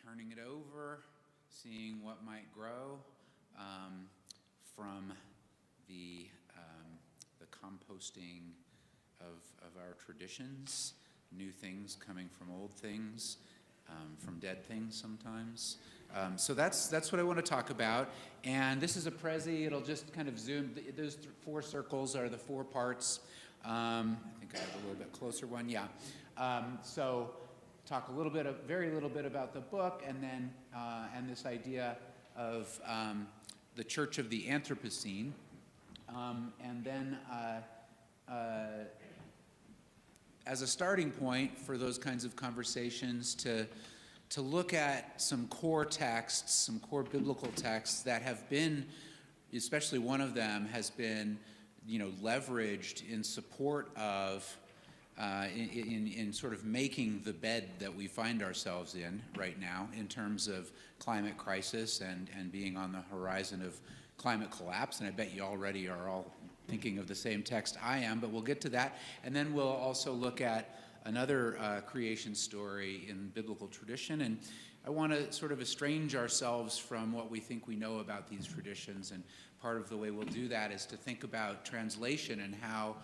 turning it over, seeing what might grow from the composting of our traditions, new things coming from old things, from dead things sometimes. So that's what I want to talk about. And this is a Prezi. It'll just kind of zoom. Those four circles are the four parts. I think I have a little bit closer one. Yeah. So talk very little bit about the book, and then and this idea of the Church of the Anthropocene, and then as a starting point for those kinds of conversations, to look at some core texts, some core biblical texts that have been, especially one of them has been, leveraged in support of, in sort of making the bed that we find ourselves in right now in terms of climate crisis and being on the horizon of climate collapse. And I bet you already are all thinking of the same text I am, but we'll get to that. And then we'll also look at another creation story in biblical tradition. And I want to sort of estrange ourselves from what we think we know about these traditions. And part of the way we'll do that is to think about translation and how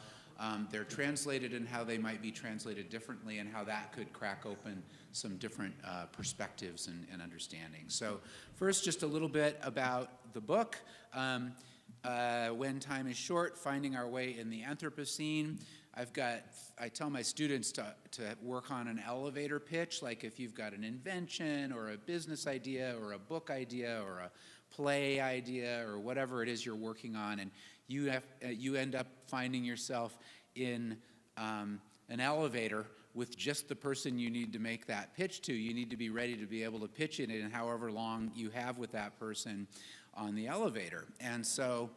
they're translated and how they might be translated differently, and how that could crack open some different perspectives and understandings. So first, just a little bit about the book. When Time is Short, Finding Our Way in the Anthropocene. I tell my students to work on an elevator pitch, like if you've got an invention or a business idea or a book idea or a play idea or whatever it is you're working on, and you end up finding yourself in an elevator with just the person you need to make that pitch to. You need to be ready to be able to pitch it in however long you have with that person on the elevator. And so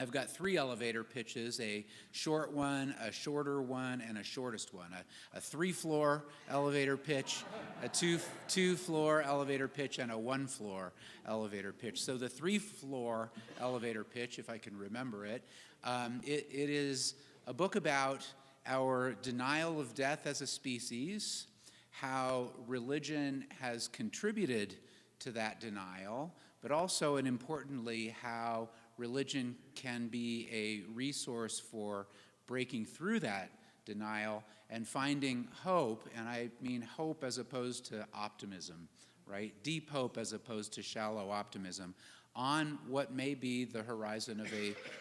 I've got 3 elevator pitches: a short one, a shorter one, and a shortest one. A 3-floor elevator pitch, a 2-floor elevator pitch, and a 1-floor elevator pitch. So the 3-floor elevator pitch, if I can remember it, it is a book about our denial of death as a species, how religion has contributed to that denial, but also, and importantly, how religion can be a resource for breaking through that denial and finding hope, and I mean hope as opposed to optimism, right? Deep hope as opposed to shallow optimism on what may be the horizon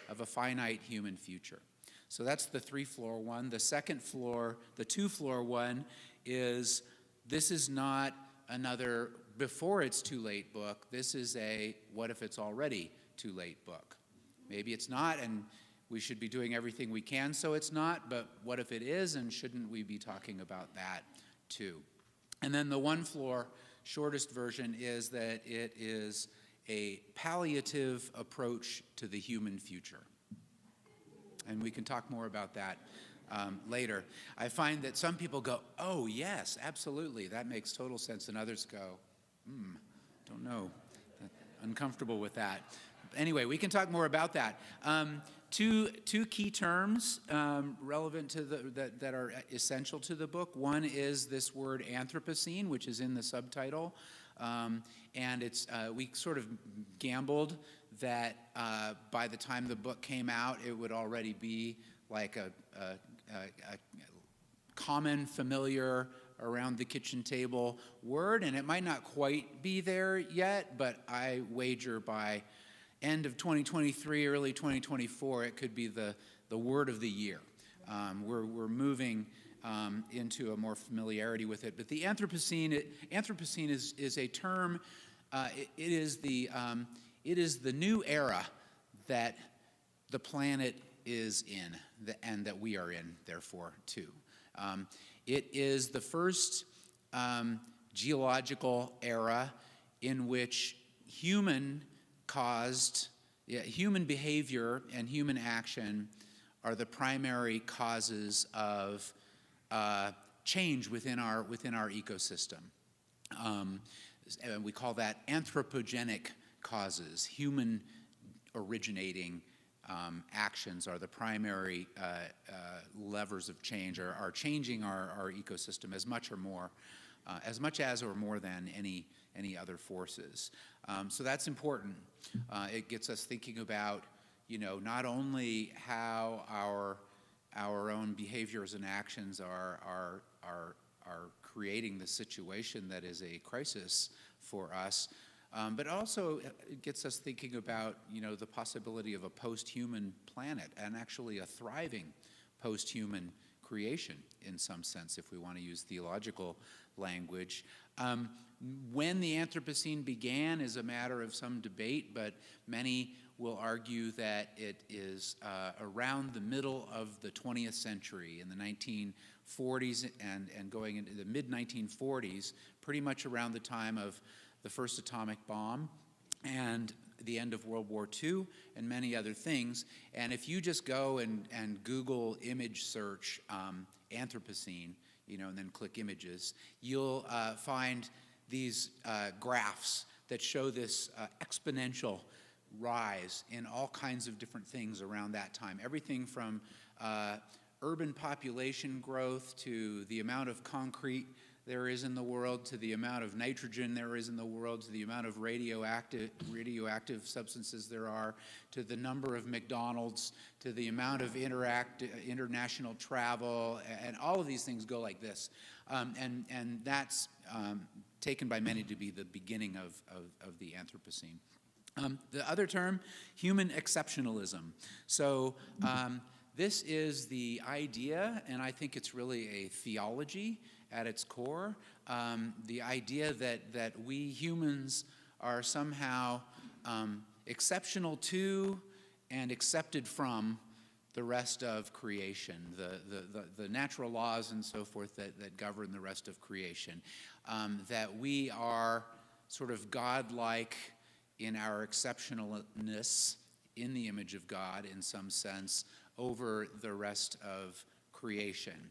of a finite human future. So that's the 3-floor one. The second floor, the 2-floor one, this is not another before it's too late book. This is a what if it's already too late book. Maybe it's not, and we should be doing everything we can so it's not, but what if it is, and shouldn't we be talking about that too? And then the 1-floor shortest version is that it is a palliative approach to the human future. And we can talk more about that later. I find that some people go, oh yes, absolutely, that makes total sense, and others go, don't know, uncomfortable with that. Anyway, we can talk more about that. Two key terms relevant to that are essential to the book. One is this word Anthropocene, which is in the subtitle, and it's we sort of gambled that by the time the book came out, it would already be like a common, familiar, around the kitchen table word, and it might not quite be there yet, but I wager by end of 2023, early 2024, it could be the word of the year. We're moving into a more familiarity with it. But the Anthropocene is a term. It is the new era that the planet is in, and that we are in, therefore, too. It is the first geological era in which human behavior and human action are the primary causes of change within our ecosystem. And we call that anthropogenic causes. Human originating actions are the primary levers of change, are changing our ecosystem as much or more as much as or more than any other forces. So that's important. It gets us thinking about, not only how our own behaviors and actions are creating the situation that is a crisis for us, but also it gets us thinking about, the possibility of a post-human planet, and actually a thriving post-human creation in some sense, if we want to use theological language. When the Anthropocene began is a matter of some debate, but many will argue that it is around the middle of the 20th century, in the 1940s and going into the mid-1940s, pretty much around the time of the first atomic bomb and the end of World War II and many other things. And if you just go and Google image search Anthropocene, and then click images, you'll find these graphs that show this exponential rise in all kinds of different things around that time. Everything from urban population growth to the amount of concrete there is in the world, to the amount of nitrogen there is in the world, to the amount of radioactive substances there are, to the number of McDonald's, to the amount of international travel, and all of these things go like this. And that's taken by many to be the beginning of the Anthropocene. The other term, human exceptionalism. So this is the idea, and I think it's really a theology at its core, the idea that we humans are somehow exceptional to and accepted from the rest of creation, the natural laws and so forth that govern the rest of creation, that we are sort of godlike in our exceptionalness, in the image of God in some sense, over the rest of creation.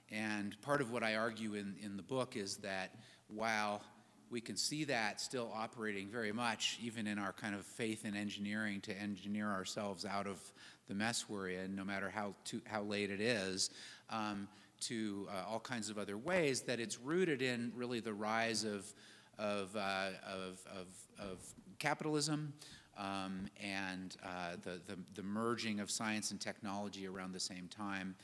And part of what I argue in the book is that while we can see that still operating very much, even in our kind of faith in engineering, to engineer ourselves out of the mess we're in, no matter how late it is, to all kinds of other ways, that it's rooted in really the rise of capitalism, and the merging of science and technology around the same time.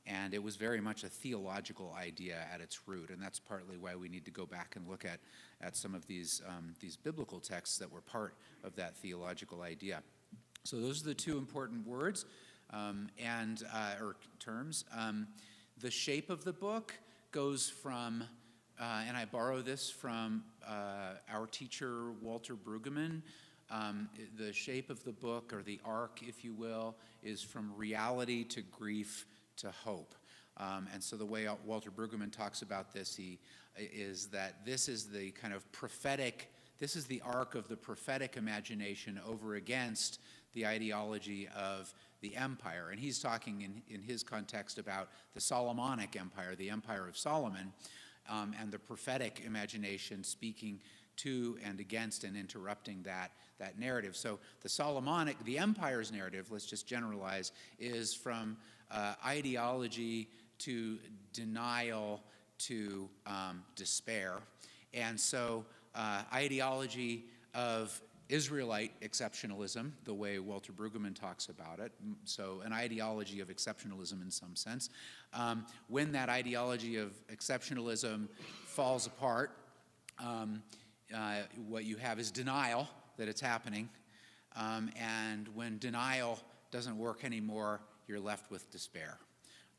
And it was very much a theological idea at its root, and that's partly why we need to go back and look at some of these biblical texts that were part of that theological idea. So those are the two important words or terms. The shape of the book goes from, and I borrow this from our teacher Walter Brueggemann. The shape of the book, or the arc, if you will, is from reality to grief to hope. And so the way Walter Brueggemann talks about this, is that this is the kind of prophetic, this is the arc of the prophetic imagination over against the ideology of the empire. And he's talking in his context about the Solomonic Empire, the Empire of Solomon, and the prophetic imagination speaking to and against and interrupting that narrative. So the empire's narrative, let's just generalize, is from ideology to denial to despair. And so ideology of Israelite exceptionalism, the way Walter Brueggemann talks about it, so an ideology of exceptionalism in some sense. When that ideology of exceptionalism falls apart, what you have is denial that it's happening, and when denial doesn't work anymore, you're left with despair,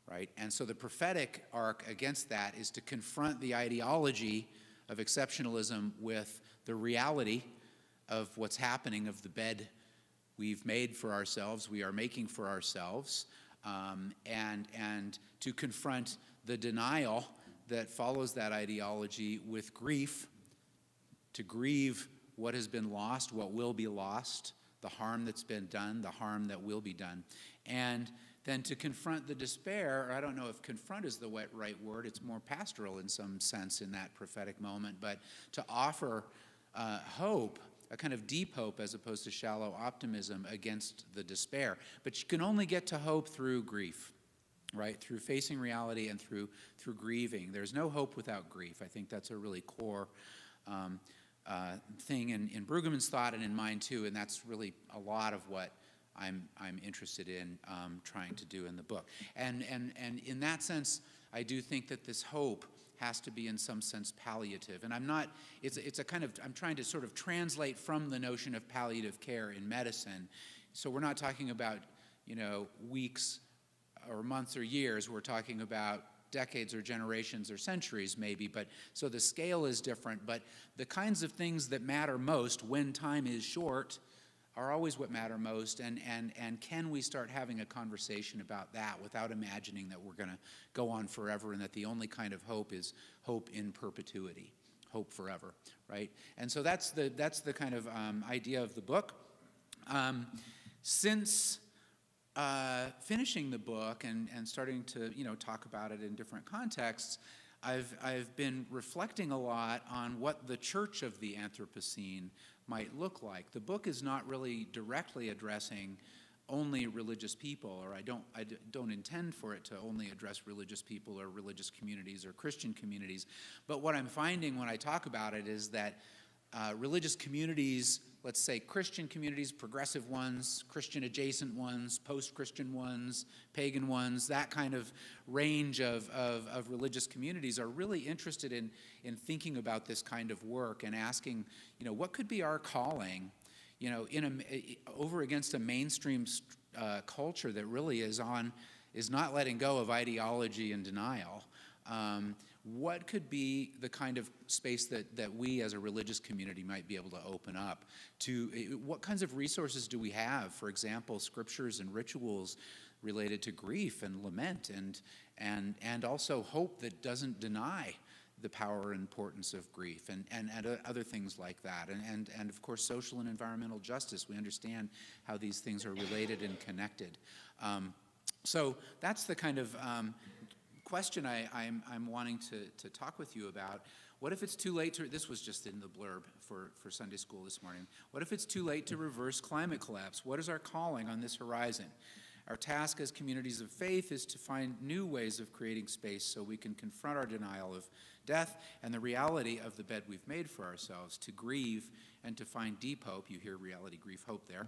right? And so the prophetic arc against that is to confront the ideology of exceptionalism with the reality of what's happening, of the bed we've made for ourselves, we are making for ourselves, and to confront the denial that follows that ideology with grief, to grieve what has been lost, what will be lost, the harm that's been done, the harm that will be done. And then to confront the despair, or I don't know if confront is the right word, it's more pastoral in some sense in that prophetic moment, but to offer hope, a kind of deep hope as opposed to shallow optimism against the despair. But you can only get to hope through grief, right? Through facing reality and through grieving. There's no hope without grief. I think that's a really core thing in Brueggemann's thought and in mine too, and that's really a lot of what I'm interested in trying to do in the book. And in that sense, I do think that this hope has to be in some sense palliative. And it's a kind of, I'm trying to sort of translate from the notion of palliative care in medicine. So we're not talking about, weeks or months or years. We're talking about decades or generations or centuries maybe, but so the scale is different, but the kinds of things that matter most when time is short are always what matter most, and can we start having a conversation about that without imagining that we're going to go on forever and that the only kind of hope is hope in perpetuity, hope forever, right? And so that's the kind of idea of the book. Since finishing the book and starting to talk about it in different contexts, I've been reflecting a lot on what the church of the Anthropocene might look like. The book is not really directly addressing only religious people, or I don't intend for it to only address religious people or religious communities or Christian communities. But what I'm finding when I talk about it is that religious communities, let's say Christian communities, progressive ones, Christian adjacent ones, post-Christian ones, pagan ones, that kind of range of religious communities are really interested in thinking about this kind of work and asking, what could be our calling, over against a mainstream culture that really is not letting go of ideology and denial. What could be the kind of space that we as a religious community might be able to open up to? What kinds of resources do we have? For example, scriptures and rituals related to grief and lament and also hope that doesn't deny the power and importance of grief and other things like that. And of course, social and environmental justice. We understand how these things are related and connected. So that's the kind of question I'm wanting to talk with you about. What if it's too late to, this was just in the blurb for Sunday school this morning. What if it's too late to reverse climate collapse? What is our calling on this horizon? Our task as communities of faith is to find new ways of creating space so we can confront our denial of death and the reality of the bed we've made for ourselves, to grieve and to find deep hope, you hear reality, grief, hope there,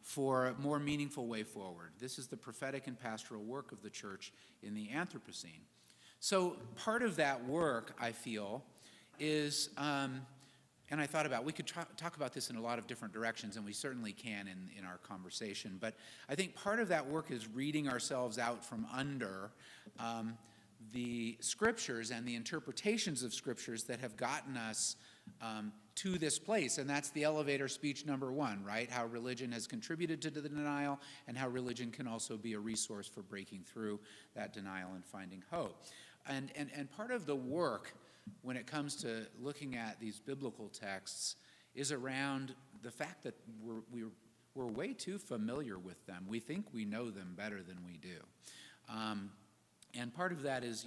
for a more meaningful way forward. This is the prophetic and pastoral work of the church in the Anthropocene. So part of that work, I feel, is, and I thought about, we could talk about this in a lot of different directions, and we certainly can in our conversation, but I think part of that work is reading ourselves out from under the scriptures and the interpretations of scriptures that have gotten us to this place, and that's the elevator speech number one, right? How religion has contributed to the denial and how religion can also be a resource for breaking through that denial and finding hope. And part of the work when it comes to looking at these biblical texts is around the fact that we're way too familiar with them. We think we know them better than we do. And part of that is,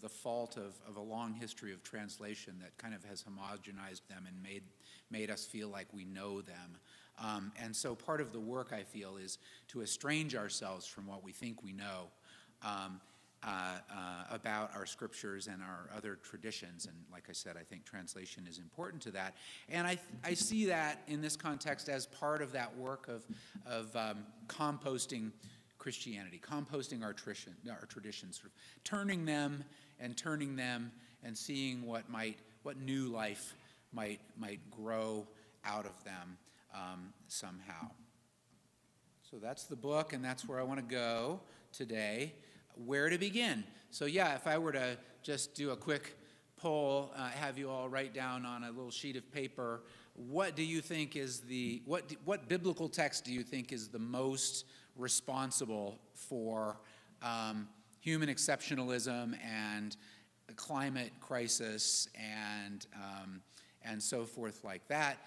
the fault of a long history of translation that kind of has homogenized them and made us feel like we know them. And so part of the work, I feel, is to estrange ourselves from what we think we know about our scriptures and our other traditions. And like I said, I think translation is important to that. And I see that in this context as part of that work of composting Christianity, composting our traditions, sort of turning them and seeing what new life might grow out of them somehow. So that's the book, and that's where I want to go today. Where to begin? So yeah, if I were to just do a quick poll, have you all write down on a little sheet of paper, what do you think is what biblical text do you think is the most responsible for human exceptionalism and climate crisis and so forth like that?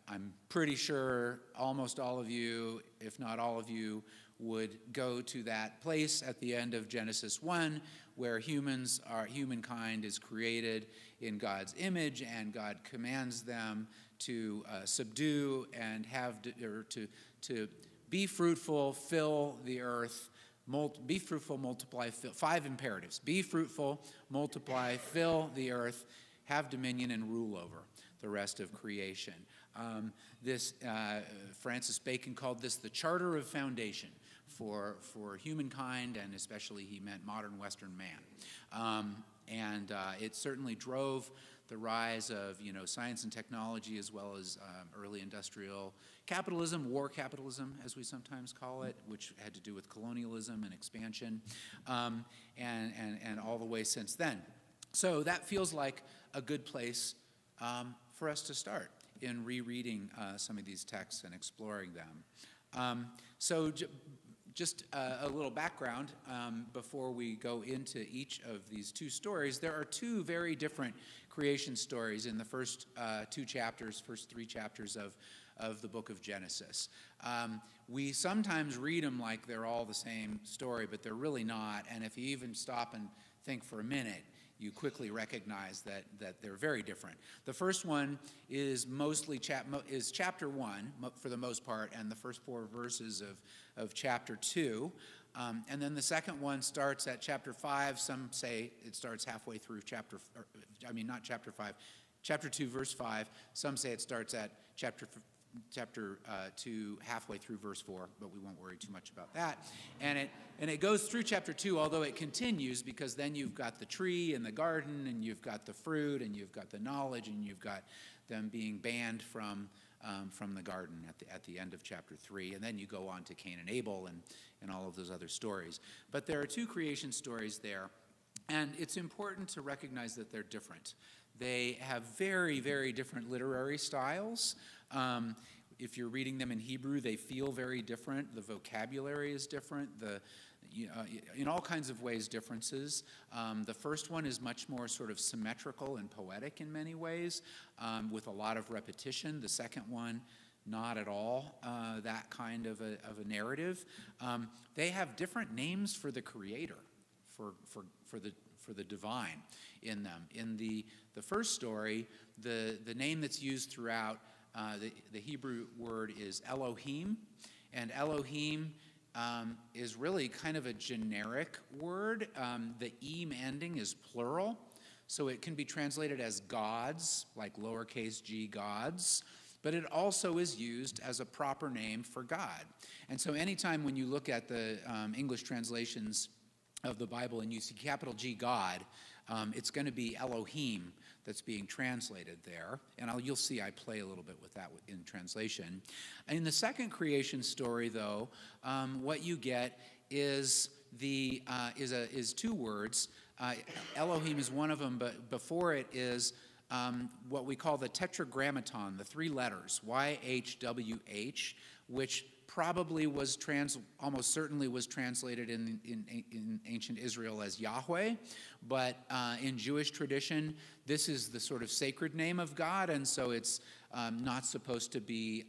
I'm pretty sure almost all of you, if not all of you, would go to that place at the end of Genesis 1, where humankind is created in God's image, and God commands them to subdue and to be fruitful, fill the earth, be fruitful, multiply, fill. 5 imperatives. Be fruitful, multiply, fill the earth, have dominion, and rule over the rest of creation. Francis Bacon called this the Charter of Foundation for humankind, and especially he meant modern Western man. It certainly drove the rise of science and technology, as well as early industrial capitalism, war capitalism, as we sometimes call it, which had to do with colonialism and expansion, and all the way since then. So that feels like a good place for us to start in rereading some of these texts and exploring them. Just a little background before we go into each of these 2 stories. There are 2 very different creation stories in the first 3 chapters of the book of Genesis. We sometimes read them like they're all the same story, but they're really not. And if you even stop and think for a minute, you quickly recognize that they're very different. The first one is mostly chapter 1 for the most part, and the first 4 verses of chapter 2. And then the second one starts at chapter 5. Some say it starts halfway through chapter 2, verse 5. Some say it starts at chapter 2 halfway through verse 4, but we won't worry too much about that. And it goes through chapter 2, although it continues, because then you've got the tree and the garden, and you've got the fruit, and you've got the knowledge, and you've got them being banned from the garden at the end of chapter 3, and then you go on to Cain and Abel and all of those other stories. But there are 2 creation stories there, and it's important to recognize that they're different. They have very, very different literary styles. If you're reading them in Hebrew, they feel very different. The vocabulary is different. In all kinds of ways, differences. The first one is much more sort of symmetrical and poetic in many ways, with a lot of repetition. The second one, not at all that kind of a narrative. They have different names for the Creator, for the divine in them. In the first story, the name that's used throughout, the Hebrew word is Elohim, and Elohim is really kind of a generic word. The im ending is plural, so it can be translated as gods, like lowercase g gods, but it also is used as a proper name for God. And so anytime when you look at the English translations of the Bible and you see capital G God, it's going to be Elohim that's being translated there. And you'll see I play a little bit with that in translation. In the second creation story, though, what you get is 2 words. Elohim is one of them, but before it is what we call the tetragrammaton, the 3 letters, YHWH, which probably almost certainly was translated in ancient Israel as Yahweh, but in Jewish tradition, this is the sort of sacred name of God, and so it's not supposed to be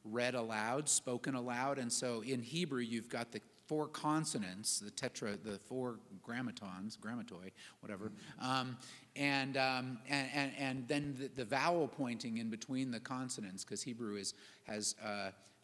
read aloud, spoken aloud, and so in Hebrew, you've got the 4 consonants, the 4 grammatoi, whatever, and then the vowel pointing in between the consonants, because Hebrew has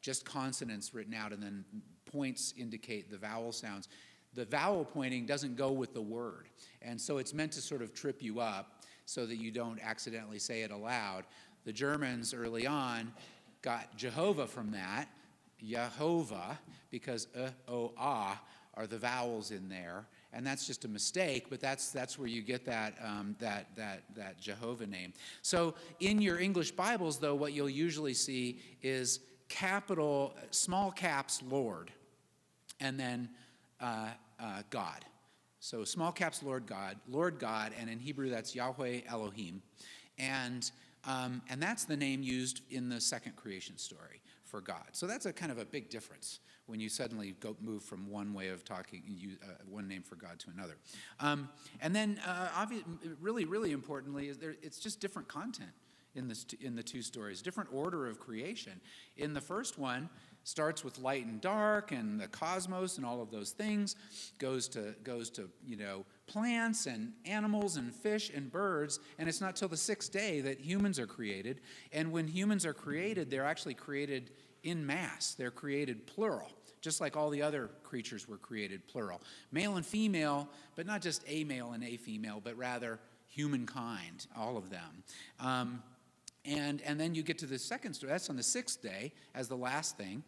just consonants written out, and then points indicate the vowel sounds. The vowel pointing doesn't go with the word, and so it's meant to sort of trip you up so that you don't accidentally say it aloud. The Germans early on got Jehovah from that, Yehovah, because O-Ah are the vowels in there, and that's just a mistake, but that's where you get that Jehovah name. So in your English Bibles, though, what you'll usually see is small caps Lord, and then God. So small caps Lord God, and in Hebrew that's Yahweh Elohim, and that's the name used in the second creation story for God. So that's a kind of a big difference when you suddenly move from one way of talking, one name for God to another. And then, really, really importantly, it's just different content in the 2 stories, different order of creation. In the first one, starts with light and dark and the cosmos and all of those things, goes to plants and animals and fish and birds, and it's not till the 6th day that humans are created. And when humans are created, they're actually created in mass. They're created plural. just like all the other creatures were created, plural. Male and female, but not just a male and a female, but rather humankind, all of them. And then you get to the second story. That's on the sixth day as the last thing,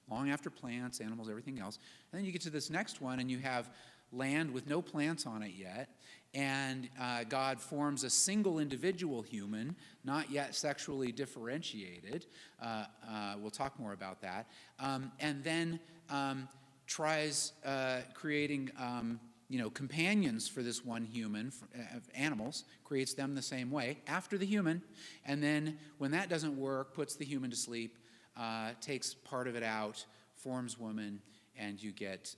long after plants, animals, everything else. And then you get to this next one, and you have land with no plants on it yet. And God forms a single individual human, not yet sexually differentiated. We'll talk more about that. And then tries creating companions for this one human, animals, creates them the same way after the human. And then when that doesn't work, puts the human to sleep, takes part of it out, forms woman, and you get,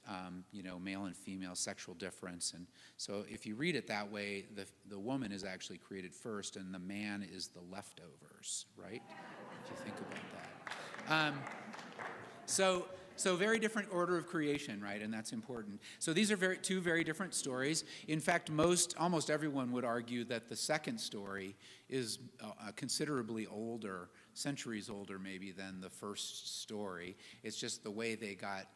male and female sexual difference. And so if you read it that way, the woman is actually created first, and the man is the leftovers, right? If you think about that. So very different order of creation, right? And that's important. So these are two very different stories. In fact, almost everyone would argue that the second story is considerably older, centuries older maybe, than the first story. It's just the way they got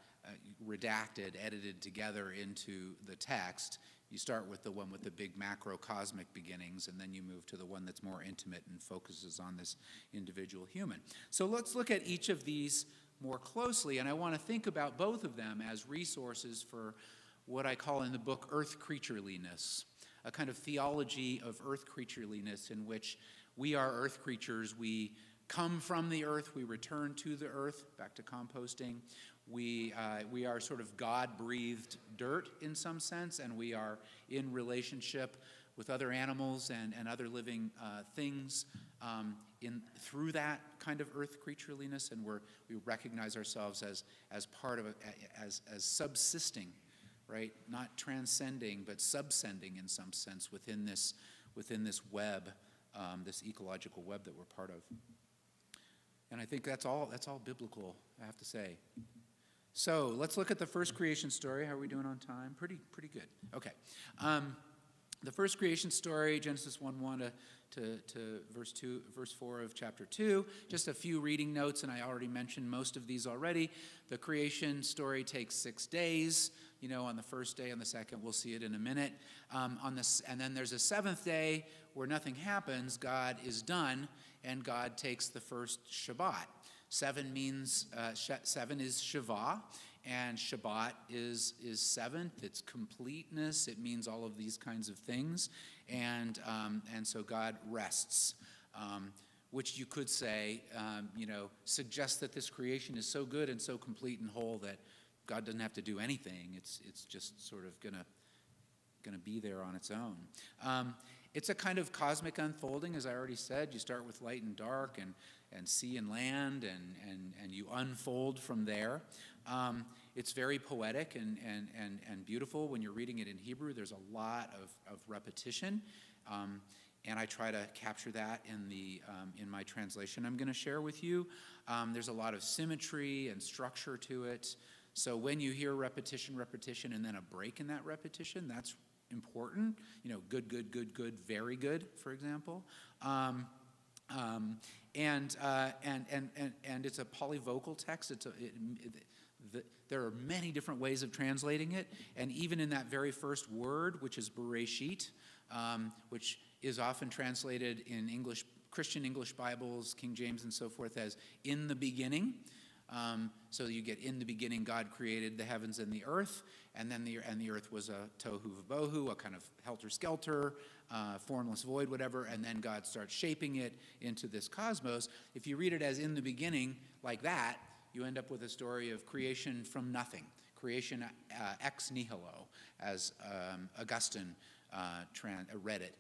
redacted, edited together into the text. You start with the one with the big macrocosmic beginnings, and then you move to the one that's more intimate and focuses on this individual human. So let's look at each of these more closely, and I want to think about both of them as resources for what I call in the book earth creatureliness, a kind of theology of earth creatureliness in which we are earth creatures. We come from the earth, we return to the earth, back to composting. We are sort of God-breathed dirt in some sense, and we are in relationship with other animals and other living things through that kind of earth creatureliness, and we recognize ourselves as part of as subsisting, right? Not transcending, but subscending in some sense within this web, this ecological web that we're part of. And I think that's all biblical, I have to say. So let's look at the first creation story. How are we doing on time? Pretty good. Okay. The first creation story, Genesis 1:1 to verse 4 of chapter 2. Just a few reading notes, and I already mentioned most of these already. The creation story takes 6 days. On the first day, on the second, we'll see it in a minute. And then there's a seventh day where nothing happens. God is done, and God takes the first Shabbat. 7 means 7 is Shavah, and Shabbat is seventh. It's completeness. It means all of these kinds of things, and so God rests, which you could say, suggests that this creation is so good and so complete and whole that God doesn't have to do anything. It's just sort of gonna be there on its own. It's a kind of cosmic unfolding, as I already said. You start with light and dark and sea and land, and you unfold from there. It's very poetic and beautiful when you're reading it in Hebrew. There's a lot of repetition, and I try to capture that in my translation I'm going to share with you. There's a lot of symmetry and structure to it. So when you hear repetition, and then a break in that repetition, that's important. Good, very good, for example. And it's a polyvocal text. There are many different ways of translating it, and even in that very first word, which is Bereshit, which is often translated in Christian English Bibles, King James and so forth, as "in the beginning." So you get "in the beginning God created the heavens and the earth," and then the earth was a tohu v'bohu, a kind of helter-skelter, formless void, whatever, and then God starts shaping it into this cosmos. If you read it as "in the beginning" like that, you end up with a story of creation from nothing, creation ex nihilo, as Augustine read it.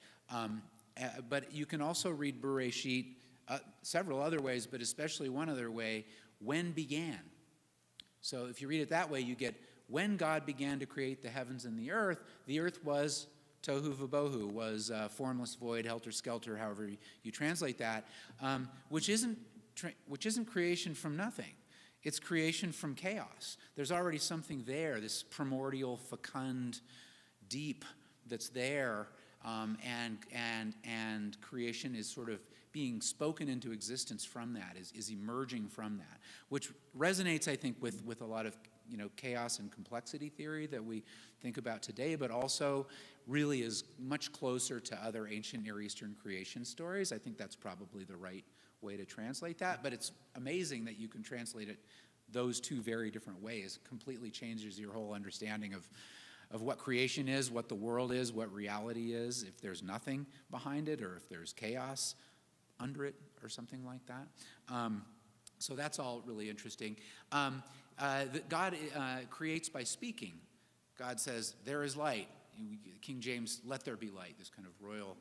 But you can also read Bereshit several other ways, but especially one other way, "when began." So if you read it that way, you get when God began to create the heavens and the earth was tohu v'bohu, was formless void, helter-skelter, however you translate that, which isn't creation from nothing. It's creation from chaos. There's already something there, this primordial, fecund deep that's there, and creation is sort of being spoken into existence from that, is emerging from that, which resonates, I think, with a lot of chaos and complexity theory that we think about today, but also really is much closer to other ancient Near Eastern creation stories. I think that's probably the right way to translate that, but it's amazing that you can translate it those two very different ways. It completely changes your whole understanding of what creation is, what the world is, what reality is, if there's nothing behind it, or if there's chaos under it, or something like that. So that's all really interesting. God creates by speaking. God says, there is light. King James, let there be light, this kind of royal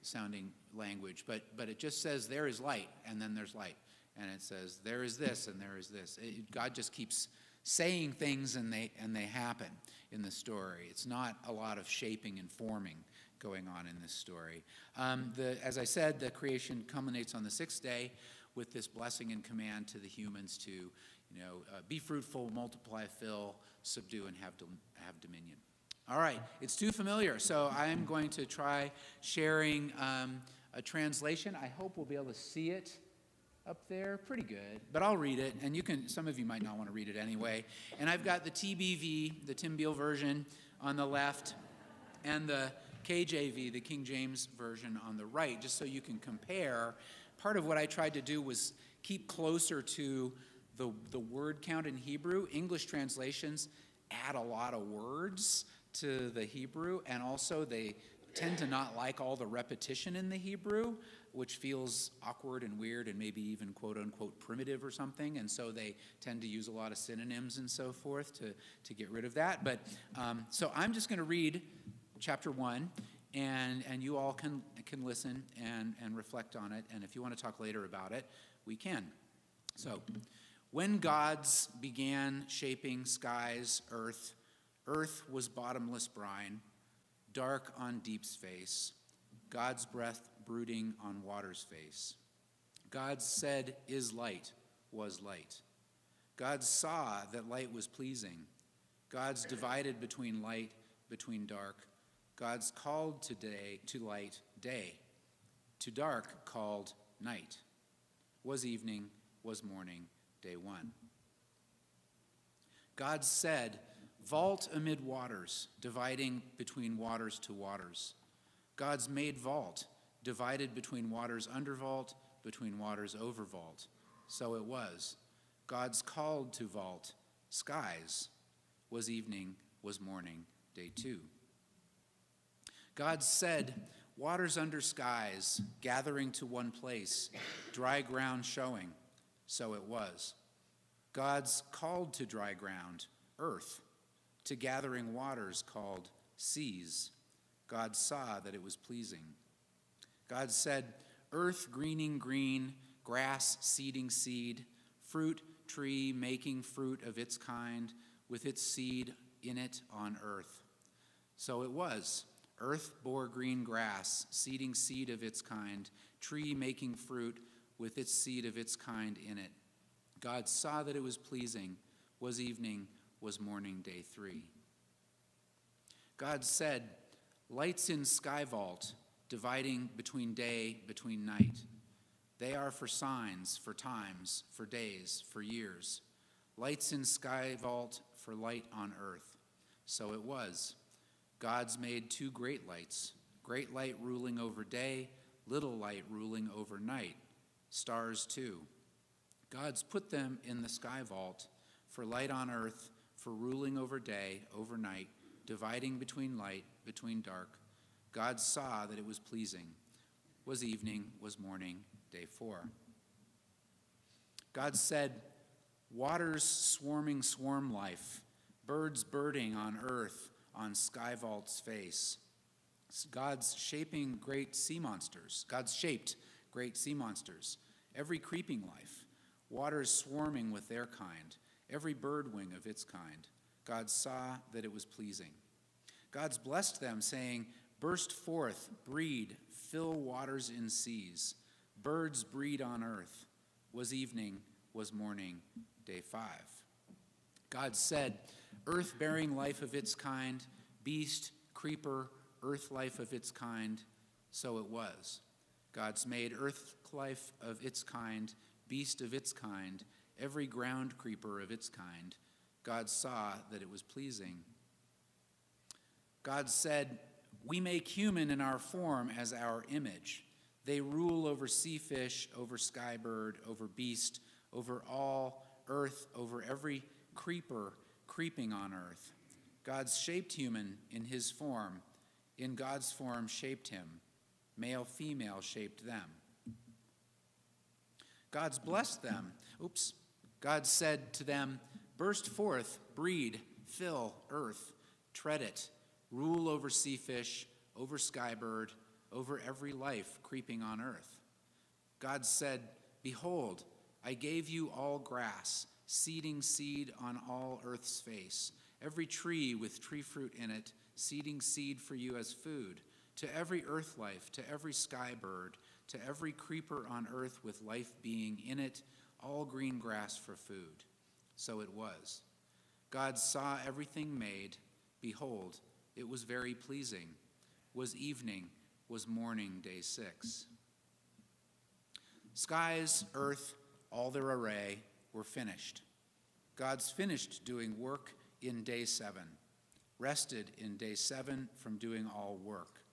sounding language. But it just says, there is light, and then there's light. And it says, there is this, and there is this. God just keeps saying things, and they happen in the story. It's not a lot of shaping and forming going on in this story. As I said, the creation culminates on the sixth day with this blessing and command to the humans to, be fruitful, multiply, fill, subdue, and have dominion. All right, it's too familiar, so I'm going to try sharing a translation. I hope we'll be able to see it up there. Pretty good, but I'll read it, and some of you might not want to read it anyway. And I've got the TBV, the Tim Beal version, on the left, and the KJV, the King James version, on the right, just so you can compare. Part of what I tried to do was keep closer to the word count in Hebrew. English translations add a lot of words to the Hebrew, and also they tend to not like all the repetition in the Hebrew, which feels awkward and weird and maybe even quote-unquote primitive or something, and so they tend to use a lot of synonyms and so forth to get rid of that. But so I'm just going to read chapter 1, and you all can listen and reflect on it, and if you want to talk later about it, we can. So, when gods began shaping skies, earth was bottomless brine, dark on deep's face, God's breath brooding on water's face. God said, is light, was light. God saw that light was pleasing. God's divided between light, between dark. God's called to light day, to dark called night. Was evening, was morning, day one. God said, vault amid waters, dividing between waters to waters. God's made vault, divided between waters under vault, between waters over vault. So it was. God's called to vault, skies. Was evening, was morning, day two. God said, waters under skies, gathering to one place, dry ground showing. So it was. God's called to dry ground, earth, to gathering waters called seas. God saw that it was pleasing. God said, earth greening green, grass seeding seed, fruit tree making fruit of its kind, with its seed in it on earth. So it was. Earth bore green grass, seeding seed of its kind, tree making fruit with its seed of its kind in it. God saw that it was pleasing. Was evening, was morning, day three. God said, lights in sky vault, dividing between day, between night. They are for signs, for times, for days, for years. Lights in sky vault for light on earth. So it was. God's made two great light ruling over day, little light ruling over night, stars too. God's put them in the sky vault for light on earth, for ruling over day, over night, dividing between light, between dark. God saw that it was pleasing. Was evening, was morning, day four. God said, waters swarming swarm life, birds birding on earth, on sky vault's face. God's shaping great sea monsters. God's shaped great sea monsters. Every creeping life, waters swarming with their kind, every bird wing of its kind. God saw that it was pleasing. God's blessed them, saying, burst forth, breed, fill waters in seas. Birds breed on earth. Was evening, was morning, day five. God said, earth bearing life of its kind, beast, creeper, earth life of its kind. So it was. God's made earth life of its kind, beast of its kind, every ground creeper of its kind. God saw that it was pleasing. God said, "We make human in our form as our image. They rule over sea fish, over sky bird, over beast, over all earth, over every creeper creeping on earth." God shaped human in his form. In God's form shaped him. Male, female shaped them. God's blessed them. God said to them, "Burst forth, breed, fill earth, tread it, rule over sea fish, over sky bird, over every life creeping on earth." God said, "Behold, I gave you all grass, seeding seed on all earth's face, every tree with tree fruit in it, seeding seed for you as food, to every earth life, to every sky bird, to every creeper on earth with life being in it, all green grass for food." So it was. God saw everything made. Behold, it was very pleasing. Was evening, was morning, day 6. Skies, earth, all their array were finished. God's finished doing work in day 7, rested in day 7 from doing all work.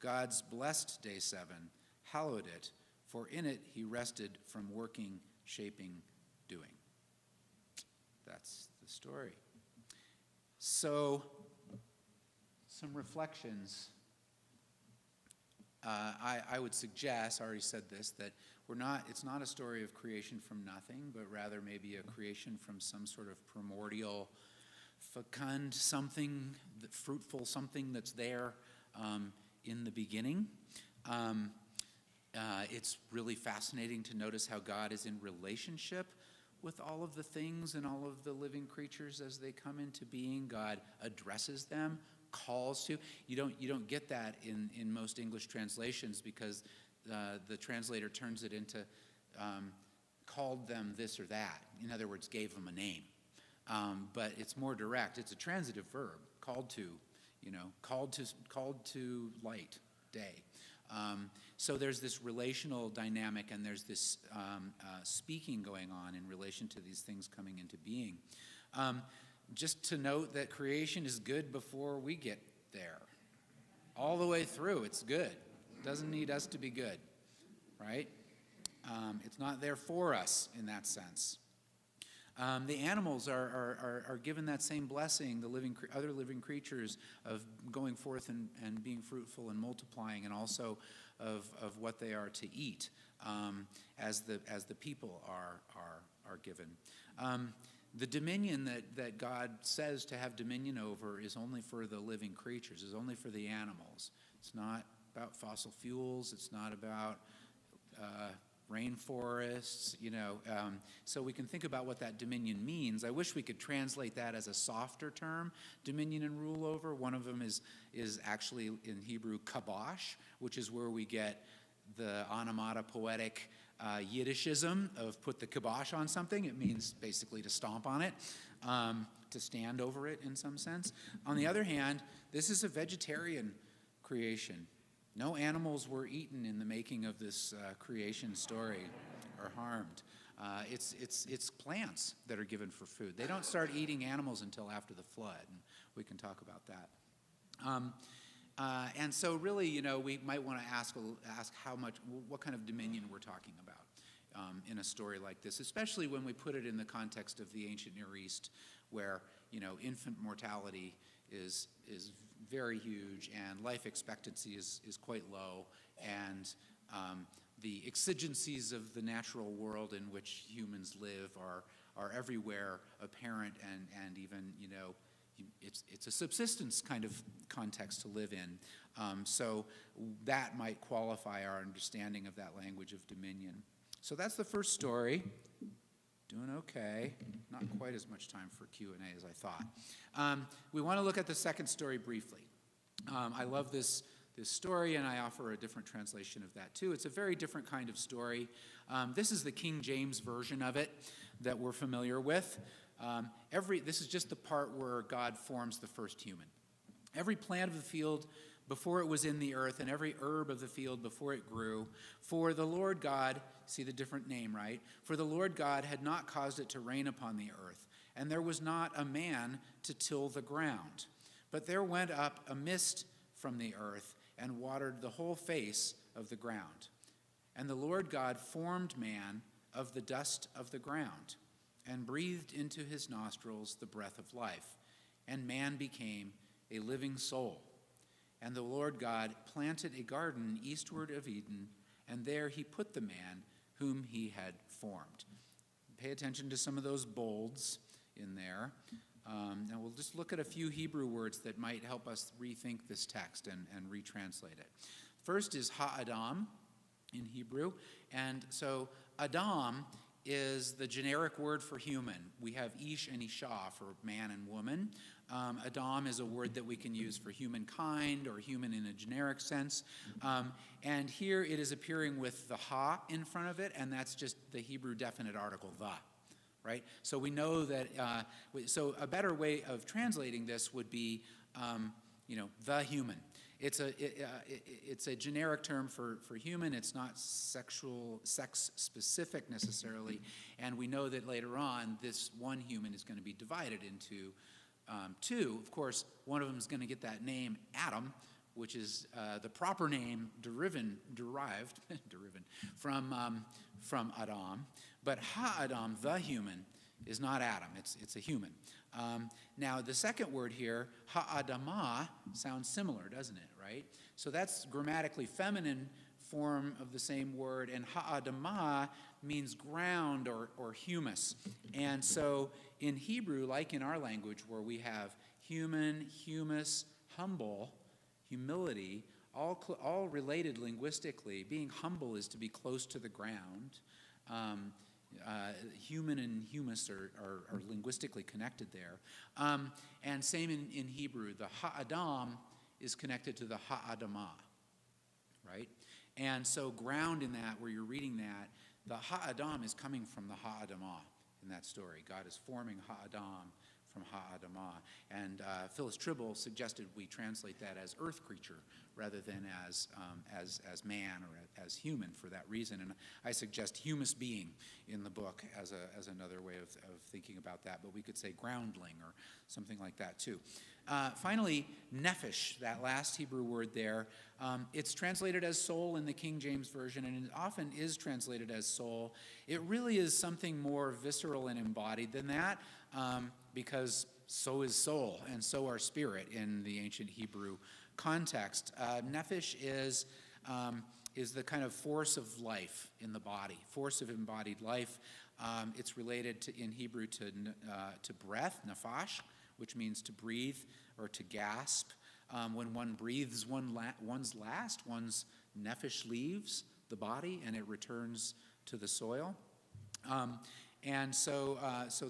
God's blessed day 7, hallowed it, for in it he rested from working, shaping, doing. That's the story. So, some reflections. I would suggest, I already said this, that it's not a story of creation from nothing, but rather maybe a creation from some sort of primordial, fecund something, fruitful something that's there in the beginning. It's really fascinating to notice how God is in relationship with all of the things and all of the living creatures as they come into being. God addresses them, calls to. You don't get that in most English translations because the translator turns it into called them this or that. In other words, gave them a name. But it's more direct. It's a transitive verb, called to, called to light, day. So there's this relational dynamic and there's this speaking going on in relation to these things coming into being. Just to note that creation is good before we get there. All the way through, it's good. It doesn't need us to be good, right? It's not there for us in that sense. The animals are given that same blessing, the other living creatures, of going forth and being fruitful and multiplying, and also of what they are to eat, as the people are given. The dominion that God says to have dominion over is only for the living creatures, is only for the animals. It's not about fossil fuels. It's not about rainforests, so we can think about what that dominion means. I wish we could translate that as a softer term, dominion and rule over. One of them is actually in Hebrew kabosh, which is where we get the onomatopoetic Yiddishism of put the kibosh on something. It means basically to stomp on it, to stand over it in some sense. On the other hand, this is a vegetarian creation. No animals were eaten in the making of this creation story or harmed. It's plants that are given for food. They don't start eating animals until after the flood, and we can talk about that. And so really, we might want to ask what kind of dominion we're talking about in a story like this, especially when we put it in the context of the ancient Near East, where, infant mortality is very huge and life expectancy is quite low, and the exigencies of the natural world in which humans live are everywhere apparent, and even, it's a subsistence kind of context to live in. So that might qualify our understanding of that language of dominion. So that's the first story. Doing okay. Not quite as much time for Q&A as I thought. We want to look at the second story briefly. I love this story, and I offer a different translation of that too. It's a very different kind of story. This is the King James version of it that we're familiar with. This is just the part where God forms the first human. Every plant of the field before it was in the earth, and every herb of the field before it grew, for the Lord God, see the different name, right? For the Lord God had not caused it to rain upon the earth, and there was not a man to till the ground. But there went up a mist from the earth and watered the whole face of the ground. And the Lord God formed man of the dust of the ground and breathed into his nostrils the breath of life, and man became a living soul. And the Lord God planted a garden eastward of Eden, and there he put the man whom he had formed. Pay attention to some of those bolds in there. And we'll just look at a few Hebrew words that might help us rethink this text and retranslate it. First is ha-adam in Hebrew. And so Adam is the generic word for human. We have ish and isha for man and woman. Adam is a word that we can use for humankind or human in a generic sense. And here it is appearing with the ha in front of it, and that's just the Hebrew definite article, the. Right? So we know that, so a better way of translating this would be, the human. It's a generic term for human. It's not sex specific necessarily. And we know that later on, this one human is going to be divided into two. Of course, one of them is going to get that name Adam, which is the proper name derived from Adam. But ha-Adam, the human, is not Adam. It's a human. Now, the second word here, ha-Adamah, sounds similar, doesn't it, right? So that's grammatically feminine form of the same word, and ha-Adamah means ground or humus. And so in Hebrew, like in our language, where we have human, humus, humble, humility, all related linguistically. Being humble is to be close to the ground. Human and humus are linguistically connected there. And same in Hebrew. The ha-Adam is connected to the ha-Adamah, right? And so ground in that, where you're reading that, the ha-Adam is coming from the ha-Adamah in that story. God is forming ha-Adam from ha-Adamah. And Phyllis Tribble suggested we translate that as earth creature rather than as man or as human for that reason. And I suggest humus being in the book as another way of thinking about that. But we could say groundling or something like that too. Finally, nephesh, that last Hebrew word there, it's translated as soul in the King James Version, and it often is translated as soul. It really is something more visceral and embodied than that, because so is soul, and so are spirit in the ancient Hebrew context. Nephesh is the kind of force of life in the body, force of embodied life. It's related in Hebrew to breath, nafash, which means to breathe or to gasp. When one breathes one's last, one's nephesh leaves the body and it returns to the soil. And so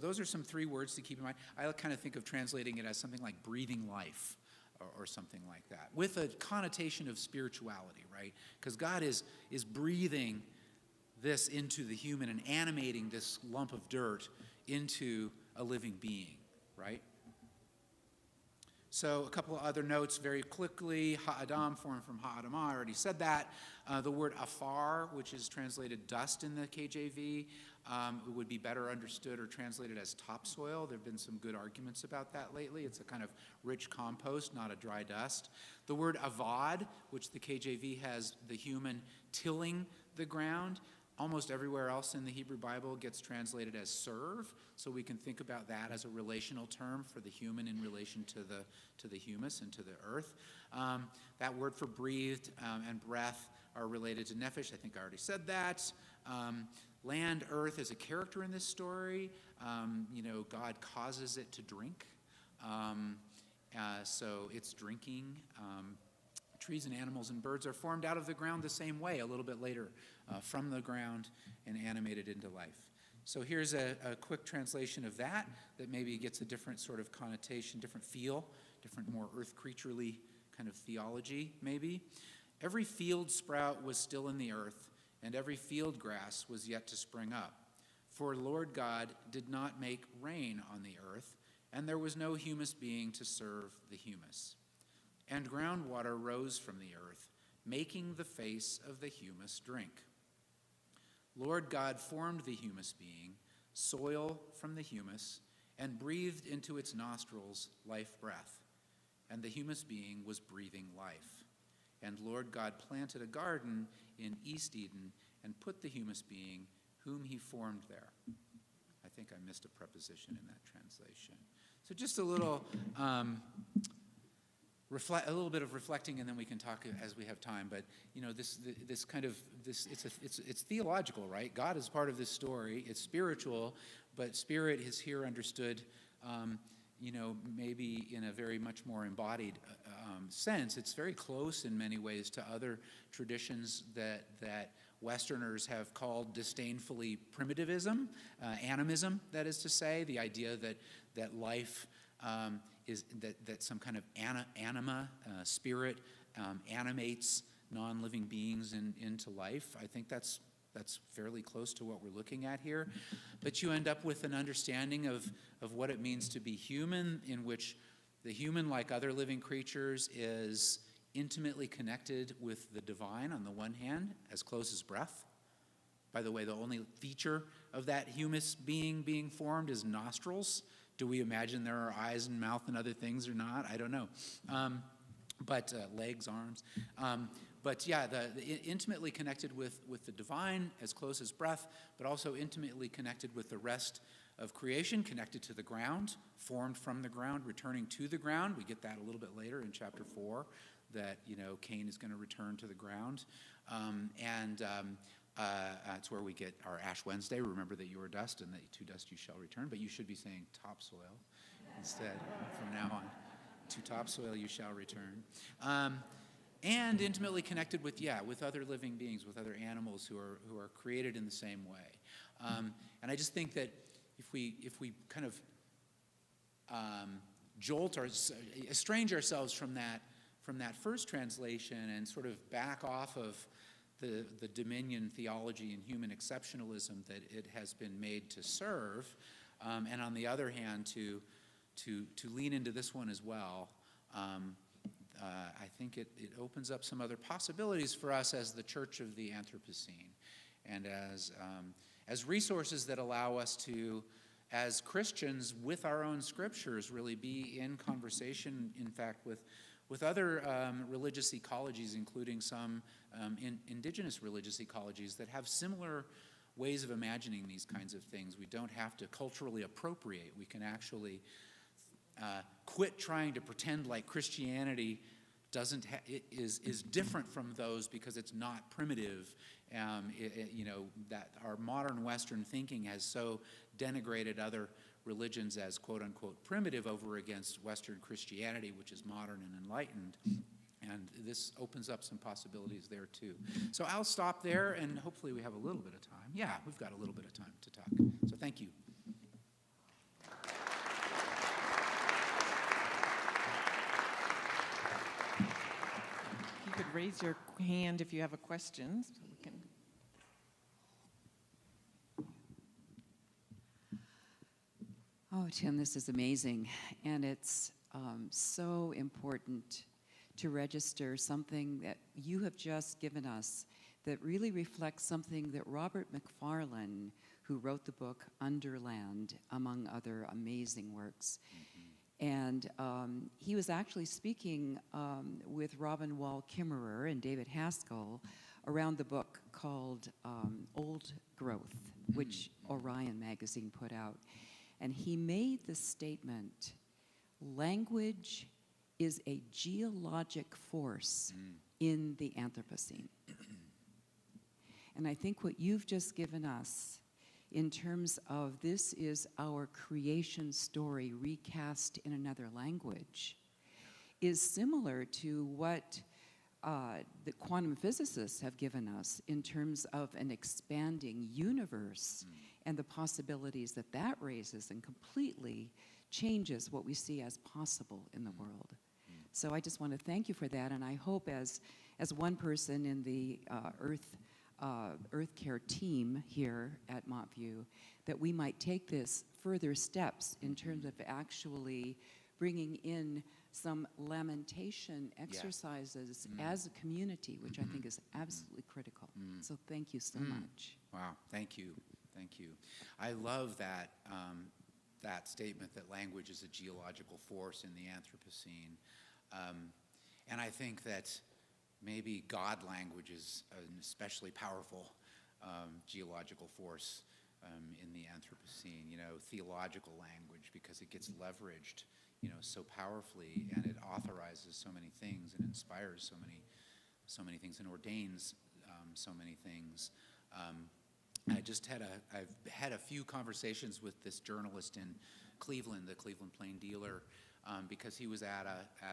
those are some three words to keep in mind. I kind of think of translating it as something like breathing life or something like that, with a connotation of spirituality, right? Because God is breathing this into the human and animating this lump of dirt into a living being, right? So a couple of other notes very quickly. Ha-Adam, formed from ha-Adamah, I already said that. The word afar, which is translated dust in the KJV, would be better understood or translated as topsoil. There have been some good arguments about that lately. It's a kind of rich compost, not a dry dust. The word avad, which the KJV has the human tilling the ground, almost everywhere else in the Hebrew Bible gets translated as serve, so we can think about that as a relational term for the human in relation to the humus and to the earth. That word for breathed and breath are related to nephesh. I think I already said that. Land, earth is a character in this story. God causes it to drink, so it's drinking. Trees and animals and birds are formed out of the ground the same way, a little bit later, from the ground and animated into life. So here's a quick translation of that maybe gets a different sort of connotation, different feel, different more earth creaturely kind of theology, maybe. Every field sprout was still in the earth, and every field grass was yet to spring up. For Lord God did not make rain on the earth, and there was no humus being to serve the humus. And groundwater rose from the earth, making the face of the humus drink. Lord God formed the humus being, soil from the humus, and breathed into its nostrils life breath, and the humus being was breathing life. And Lord God planted a garden in East Eden and put the humus being whom he formed there. I think I missed a preposition in that translation. So just a little bit of reflecting, and then we can talk as we have time. But it's theological, right? God is part of this story. It's spiritual, but spirit is here understood, maybe in a very much more embodied sense. It's very close in many ways to other traditions that Westerners have called disdainfully primitivism, animism, that is to say, the idea that life is that some kind of anima, spirit, animates non-living beings into life. I think that's fairly close to what we're looking at here. But you end up with an understanding of what it means to be human, in which the human, like other living creatures, is intimately connected with the divine on the one hand, as close as breath. By the way, the only feature of that humus being formed is nostrils. Do we imagine there are eyes and mouth and other things or not? I don't know. But legs, arms. But yeah, intimately connected with the divine, as close as breath, but also intimately connected with the rest of creation, connected to the ground, formed from the ground, returning to the ground. We get that a little bit later in chapter 4, that Cain is going to return to the ground. It's where we get our Ash Wednesday. Remember that you are dust, and that to dust you shall return. But you should be saying topsoil instead from now on. To topsoil you shall return. And intimately connected with other living beings, with other animals who are created in the same way. And I just think that if we kind of estrange ourselves from that first translation and sort of back off of the dominion theology and human exceptionalism that it has been made to serve, and on the other hand to lean into this one as well, I think it opens up some other possibilities for us as the Church of the Anthropocene, and as resources that allow us to, as Christians, with our own scriptures, really be in conversation, in fact, with other religious ecologies, including some indigenous religious ecologies that have similar ways of imagining these kinds of things. We don't have to culturally appropriate. We can quit trying to pretend like Christianity is different from those because it's not primitive. That our modern Western thinking has so denigrated other religions as quote-unquote primitive over against Western Christianity, which is modern and enlightened. And this opens up some possibilities there too. So I'll stop there, and hopefully we have a little bit of time. Yeah, we've got a little bit of time to talk. So thank you. You could raise your hand if you have a question. So we can. Oh, Tim, this is amazing. And it's so important to register something that you have just given us that really reflects something that Robert Macfarlane, who wrote the book Underland, among other amazing works, and he was actually speaking with Robin Wall Kimmerer and David Haskell around the book called Old Growth, which Orion magazine put out. And he made the statement, language is a geologic force in the Anthropocene. And I think what you've just given us in terms of this is our creation story recast in another language is similar to what the quantum physicists have given us in terms of an expanding universe and the possibilities that that raises and completely changes what we see as possible in the world. So I just want to thank you for that, and I hope as one person in the Earth Care team here at Montview that we might take this further steps in terms of actually bringing in some lamentation exercises as a community, which I think is absolutely critical. So thank you so much. Wow, thank you. I love that that statement that language is a geological force in the Anthropocene. And I think that maybe God language is an especially powerful geological force in the Anthropocene, theological language, because it gets leveraged, so powerfully, and it authorizes so many things and inspires so many things and ordains so many things. I've had a few conversations with this journalist in Cleveland, the Cleveland Plain Dealer, because he was at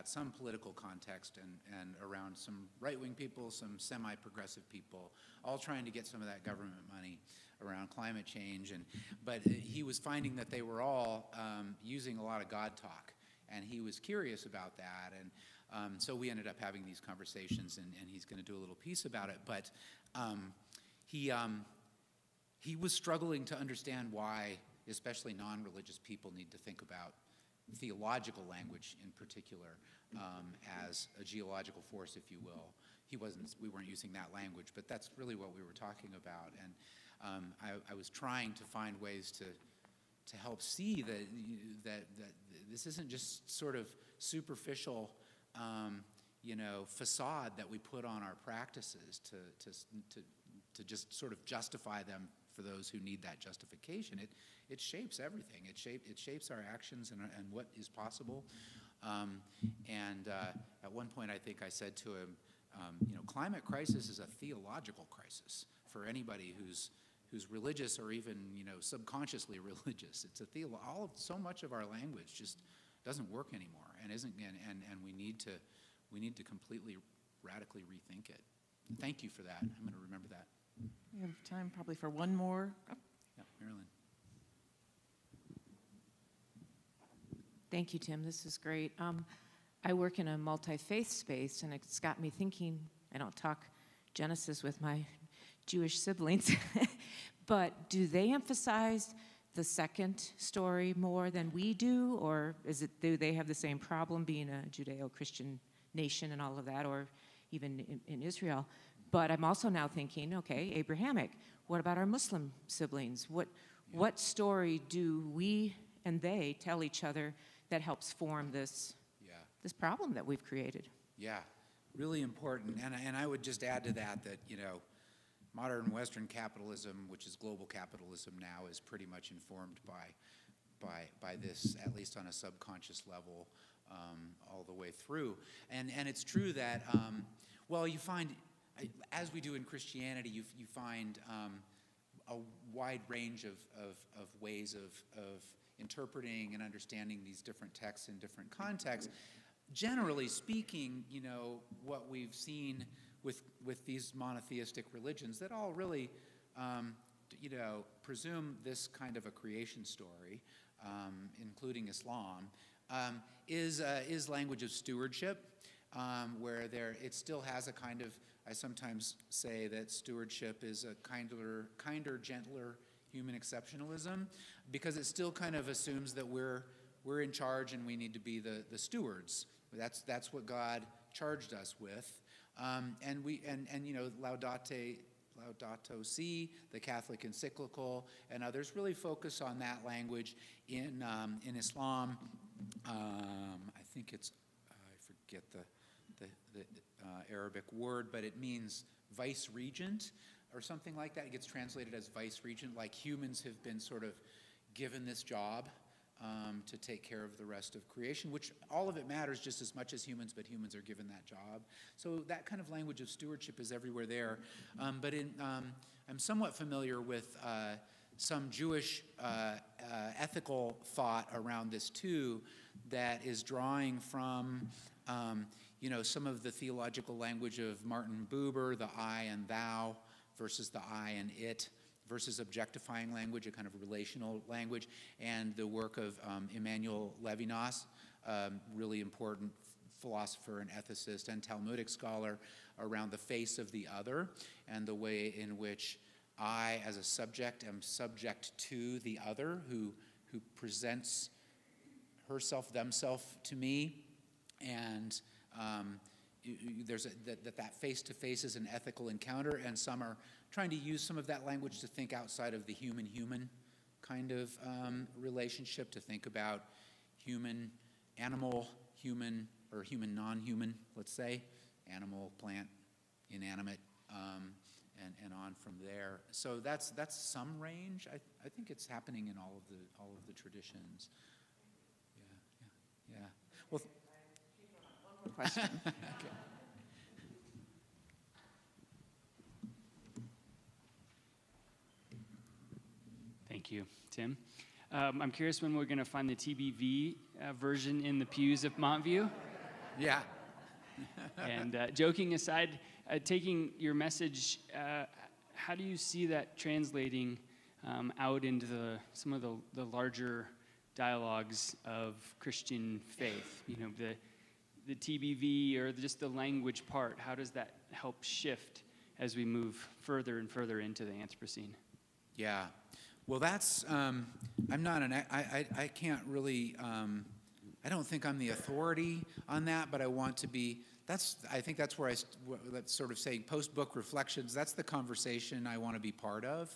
some political context and around some right-wing people, some semi-progressive people, all trying to get some of that government money around climate change. But he was finding that they were all using a lot of God talk, and he was curious about that. And so we ended up having these conversations, and he's going to do a little piece about it. But he was struggling to understand why, especially non-religious people, need to think about theological language in particular as a geological force, if you will. We weren't using that language, but that's really what we were talking about. And I was trying to find ways to help see that this isn't just sort of superficial, facade that we put on our practices to just sort of justify them for those who need that justification. It shapes everything. It shapes our actions and what is possible. At one point, I think I said to him, climate crisis is a theological crisis for anybody who's religious or even subconsciously religious. It's so much of our language just doesn't work anymore and we need to completely radically rethink it. Thank you for that. I'm going to remember that. We have time probably for one more. Oh. Yeah, Marilyn. Thank you, Tim. This is great. I work in a multi-faith space, and it's got me thinking. I don't talk Genesis with my Jewish siblings, but do they emphasize the second story more than we do, or do they have the same problem being a Judeo-Christian nation and all of that, or even in Israel? But I'm also now thinking, okay, Abrahamic. What about our Muslim siblings? What story do we and they tell each other that helps form this problem that we've created? Yeah, really important. And I would just add to that modern Western capitalism, which is global capitalism now, is pretty much informed by this, at least on a subconscious level, all the way through. And it's true that, you find, as we do in Christianity, you find a wide range of ways of interpreting and understanding these different texts in different contexts. Generally speaking, what we've seen with these monotheistic religions that all really, presume this kind of a creation story, including Islam, is language of stewardship, where it still has a kind of, I sometimes say that stewardship is a kinder, gentler human exceptionalism, because it still kind of assumes that we're in charge and we need to be the stewards. That's what God charged us with, and Laudato Si, the Catholic encyclical, and others really focus on that language in Islam. I think it's I forget the Arabic word, but it means vice regent or something like that. It gets translated as vice regent, like humans have been sort of given this job to take care of the rest of creation, which all of it matters just as much as humans, but humans are given that job. So that kind of language of stewardship is everywhere there. But I'm somewhat familiar with some Jewish ethical thought around this too, that is drawing from some of the theological language of Martin Buber, the I and thou versus the I and it, versus objectifying language, a kind of relational language, and the work of Emmanuel Levinas, really important philosopher and ethicist and Talmudic scholar, around the face of the other and the way in which I, as a subject, am subject to the other who presents herself, themself to me, and there's that face-to-face is an ethical encounter, and some are trying to use some of that language to think outside of the human kind of relationship, to think about human, animal, human, or human, non-human, let's say, animal, plant, inanimate, and on from there. So that's some range. I think it's happening in all of the traditions. Yeah. Well, Question. okay. Thank you, Tim. I'm curious when we're going to find the TBV version in the pews of Montview. Yeah. And joking aside, taking your message, how do you see that translating out into some of the larger dialogues of Christian faith? You know, the TBV or just the language part, how does that help shift as we move further and further into the Anthropocene? Yeah. Well, that's, I'm not I can't really, I don't think I'm the authority on that, but I want to be, I think that's where that's sort of saying post-book reflections, that's the conversation I want to be part of.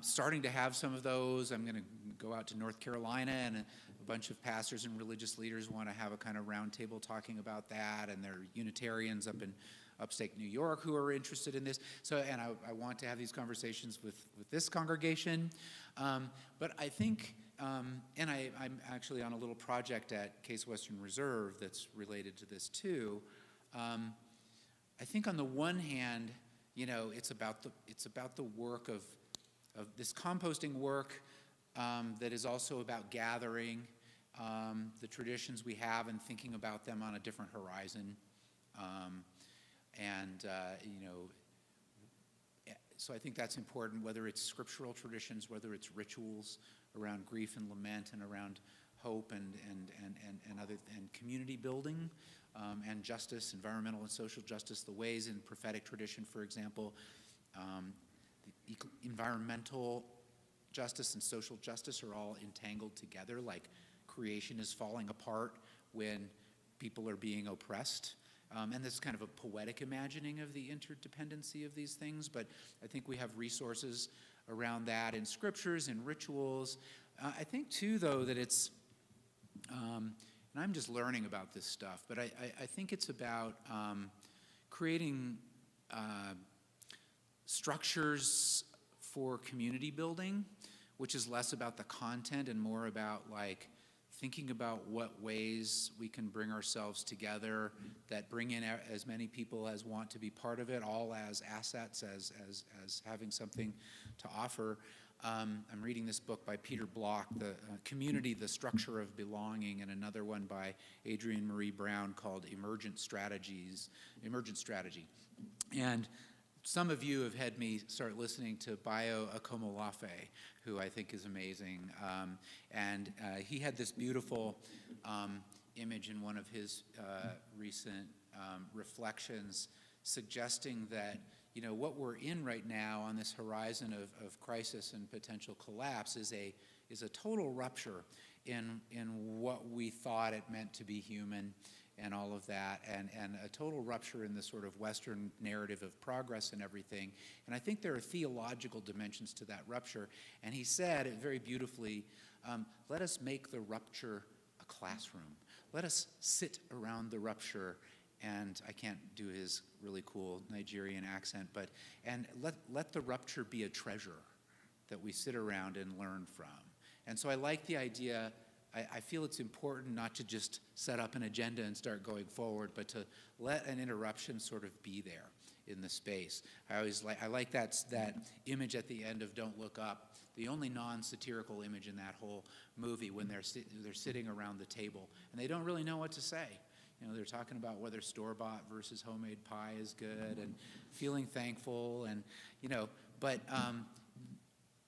Starting to have some of those. I'm going to go out to North Carolina, and a bunch of pastors and religious leaders want to have a kind of roundtable talking about that, and they're Unitarians up in upstate New York who are interested in this. So, and I want to have these conversations with this congregation. But I think, and I'm actually on a little project at Case Western Reserve that's related to this too. I think on the one hand, you know, it's about the work of this composting work that is also about gathering the traditions we have and thinking about them on a different horizon. You know, so I think that's important, whether it's scriptural traditions, whether it's rituals around grief and lament and around hope and community building and justice, environmental and social justice, the ways in prophetic tradition, for example, the environmental justice and social justice are all entangled together, like creation is falling apart when people are being oppressed. And this is kind of a poetic imagining of the interdependency of these things, but I think we have resources around that in scriptures, in rituals. I think too, though, that it's, and I'm just learning about this stuff, but I think it's about creating structures for community building, which is less about the content and more about like thinking about what ways we can bring ourselves together that bring in as many people as want to be part of it, all as assets, as having something to offer. I'm reading this book by Peter Block, The Community, The Structure of Belonging, and another one by Adrienne Marie Brown called Emergent Strategy. And some of you have had me start listening to Bayo Akomolafe, who I think is amazing. He had this beautiful image in one of his recent reflections suggesting that, you know, what we're in right now on this horizon of crisis and potential collapse is a total rupture in what we thought it meant to be human and all of that, and a total rupture in the sort of Western narrative of progress and everything. And I think there are theological dimensions to that rupture. And he said it very beautifully, let us make the rupture a classroom. Let us sit around the rupture, and I can't do his really cool Nigerian accent, and let the rupture be a treasure that we sit around and learn from. And so I like the idea. I feel it's important not to just set up an agenda and start going forward, but to let an interruption sort of be there in the space. I like that image at the end of Don't Look Up, the only non-satirical image in that whole movie when they're sitting around the table and they don't really know what to say. You know, they're talking about whether store-bought versus homemade pie is good and feeling thankful and, you know, but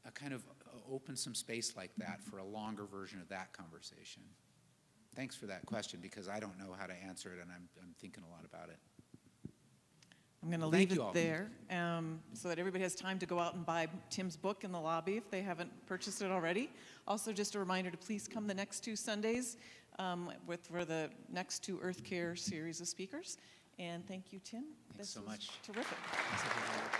a kind of open some space like that for a longer version of that conversation. Thanks for that question, because I don't know how to answer it, and I'm thinking a lot about it. I'm going to leave it there so that everybody has time to go out and buy Tim's book in the lobby if they haven't purchased it already. Also, just a reminder to please come the next 2 Sundays for the next 2 Earth Care series of speakers. And thank you, Tim. Thanks so much. Terrific. Thanks, everybody.